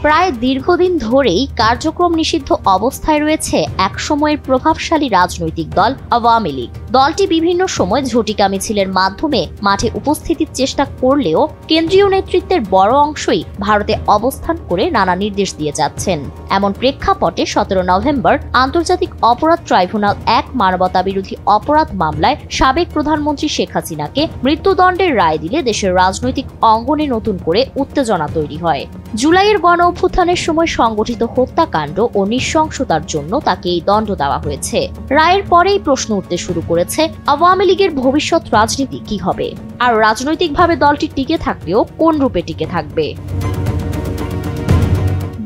প্রায় দীর্ঘদিন ধরেই কার্যক্রম নিষিদ্ধ অবস্থায় রয়েছে একসময়ের প্রভাবশালী রাজনৈতিক দল আওয়ামী লীগ। দলটি বিভিন্ন সময় ঝটিকা মিছিলের মাধ্যমে মাঠে উপস্থিতির চেষ্টা করলেও কেন্দ্রীয় নেতৃত্বের বড় অংশই ভারতে অবস্থান করে নানা নির্দেশ দিয়ে যাচ্ছেন। এমন প্রেক্ষাপটে 17 নভেম্বর আন্তর্জাতিক অপরাধ ট্রাইব্যুনাল 1 মানবতাবিরোধী অপরাধ মামলায় সাবেক প্রধানমন্ত্রী শেখ হাসিনাকে মৃত্যুদণ্ডের রায় দিলে দেশের রাজনৈতিক অঙ্গনে নতুন করে উত্তেজনা তৈরি হয়। জুলাইয়ের গণ অভ্যুত্থানের সময় সংগঠিত হত্যাকাণ্ড ও নৃশংসতার জন্য তাকে এই দণ্ড দেওয়া হয়েছে। রায়ের পরেই প্রশ্ন উঠতে শুরু করেছে আওয়ামী লীগের ভবিষ্যৎ রাজনীতি কি হবে, আর রাজনৈতিকভাবে দলটি টিকে থাকলেও কোন রূপে টিকে থাকবে।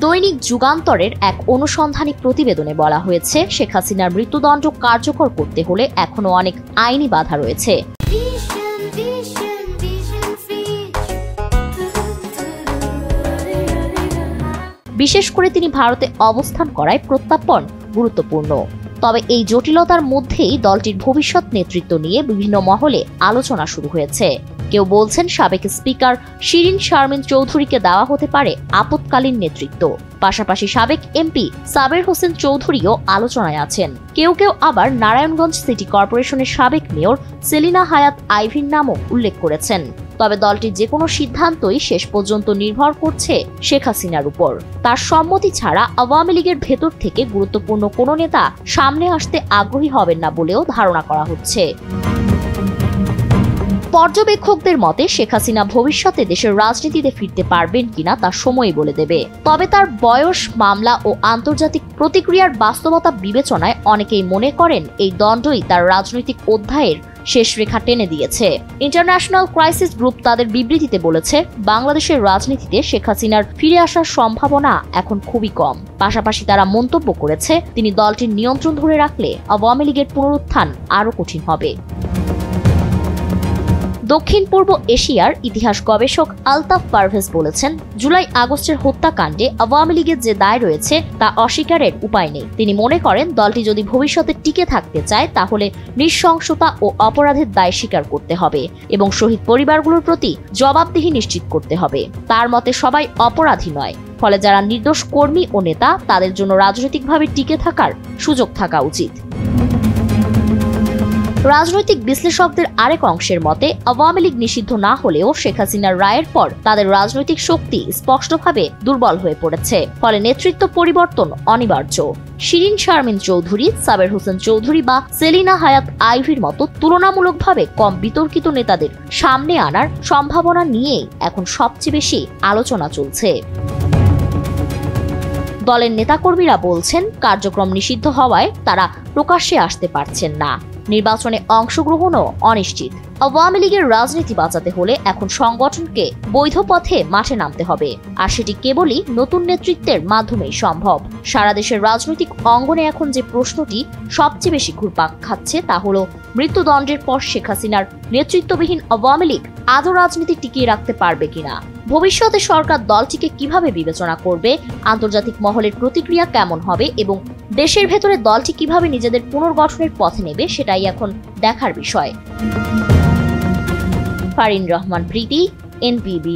দৈনিক যুগান্তরের এক অনুসন্ধানী প্রতিবেদনে বলা হয়েছে, শেখ হাসিনার মৃত্যুদণ্ড কার্যকর করতে হলে এখনো অনেক আইনি বাধা রয়েছে। বিশেষ করে তিনি ভারতে অবস্থান করায় প্রত্যাপন গুরুত্বপূর্ণ। তবে এই জটিলতার মধ্যেই দলটির ভবিষ্যৎ নেতৃত্ব নিয়ে বিভিন্ন মহলে আলোচনা শুরু হয়েছে। কেউ বলছেন সাবেক স্পিকার শিরিন শারমিন চৌধুরীকে দেওয়া হতে পারে আপৎকালীন নেতৃত্ব। পাশাপাশি সাবেক এমপি সাবের হোসেন চৌধুরীও আলোচনায় আছেন। কেউ কেউ আবার নারায়ণগঞ্জ সিটি কর্পোরেশনের সাবেক মেয়র সেলিনা হায়াত আইভির নামও উল্লেখ করেছেন। তবে দলটির যে কোনো সিদ্ধান্তই শেষ পর্যন্ত নির্ভর করছে শেখ হাসিনার উপর। তার সম্মতি ছাড়া আওয়ামী লীগের ভেতর থেকে গুরুত্বপূর্ণ কোনো নেতা সামনে আসতে আগ্রহী হবেন না বলেও ধারণা করা হচ্ছে। পর্যবেক্ষকদের মতে শেখ হাসিনা ভবিষ্যতে দেশের রাজনীতিতে ফিরতে পারবেন কিনা তা সময়ই বলে দেবে। তবে তার বয়স, মামলা ও আন্তর্জাতিক প্রতিক্রিয়ার বাস্তবতা বিবেচনায় অনেকেই মনে করেন এই দণ্ডই তার রাজনৈতিক অধ্যায়ের শেষ রেখা টেনে দিয়েছে। ইন্টারন্যাশনাল ক্রাইসিস গ্রুপ তাদের বিবৃতিতে বলেছে, বাংলাদেশের রাজনীতিতে শেখ হাসিনার ফিরে আসার সম্ভাবনা এখন খুবই কম। পাশাপাশি তারা মন্তব্য করেছে, তিনি দলটির নিয়ন্ত্রণ ধরে রাখলে আওয়ামী লীগের পুনরুত্থান আরও কঠিন হবে। দক্ষিণ পূর্ব এশিয়ার ইতিহাস গবেষক আলতাফ পারভেজ বলেছেন, জুলাই আগস্টের হত্যাকাণ্ডে আওয়ামী লীগের যে দায় রয়েছে তা অস্বীকারের উপায় নেই। তিনি মনে করেন দলটি যদি ভবিষ্যতে টিকে থাকতে চায় তাহলে নৃশংসতা ও অপরাধের দায় স্বীকার করতে হবে এবং শহীদ পরিবারগুলোর প্রতি জবাবদিহি নিশ্চিত করতে হবে। তার মতে সবাই অপরাধী নয়, ফলে যারা নির্দোষ কর্মী ও নেতা তাদের জন্য রাজনৈতিকভাবে টিকে থাকার সুযোগ থাকা উচিত। রাজনৈতিক বিশ্লেষকদের আরেক অংশের মতে, আওয়ামী লীগ নিষিদ্ধ না হলেও শেখ হাসিনার রায়ের পর তাদের রাজনৈতিক শক্তি স্পষ্টভাবে দুর্বল হয়ে পড়েছে, ফলে নেতৃত্ব পরিবর্তন অনিবার্য। শিরিন শারমিন চৌধুরী, সাবের হোসেন চৌধুরী বা সেলিনা হায়াত আইভির মতো তুলনামূলকভাবে কম বিতর্কিত নেতাদের সামনে আনার সম্ভাবনা নিয়েই এখন সবচেয়ে বেশি আলোচনা চলছে। দলের নেতাকর্মীরা বলছেন, কার্যক্রম নিষিদ্ধ হওয়ায় তারা প্রকাশ্যে আসতে পারছেন না। নির্বাচনে অংশগ্রহণও অনিশ্চিত। আওয়ামী লীগের রাজনীতি বাঁচাতে হলে এখন সংগঠনকে বৈধ পথে মাঠে নামতে হবে, আর সেটি কেবলই নতুন নেতৃত্বের মাধ্যমেই সম্ভব। সারা দেশের রাজনৈতিক অঙ্গনে এখন যে প্রশ্নটি সবচেয়ে বেশি ঘুরপাক খাচ্ছে তা হলো, মৃত্যুদণ্ডের পর শেখ হাসিনার নেতৃত্ববিহীন আওয়ামী লীগ আদৌ রাজনীতি টিকিয়ে রাখতে পারবে কিনা। ভবিষ্যতে সরকার দলটিকে কিভাবে বিবেচনা করবে, আন্তর্জাতিক মহলের প্রতিক্রিয়া কেমন হবে এবং দেশের ভেতরে দলটি কিভাবে নিজেদের পুনর্গঠনের পথে নেবে সেটাই এখন দেখার বিষয়। ফারিন রহমান প্রীতি, NPB।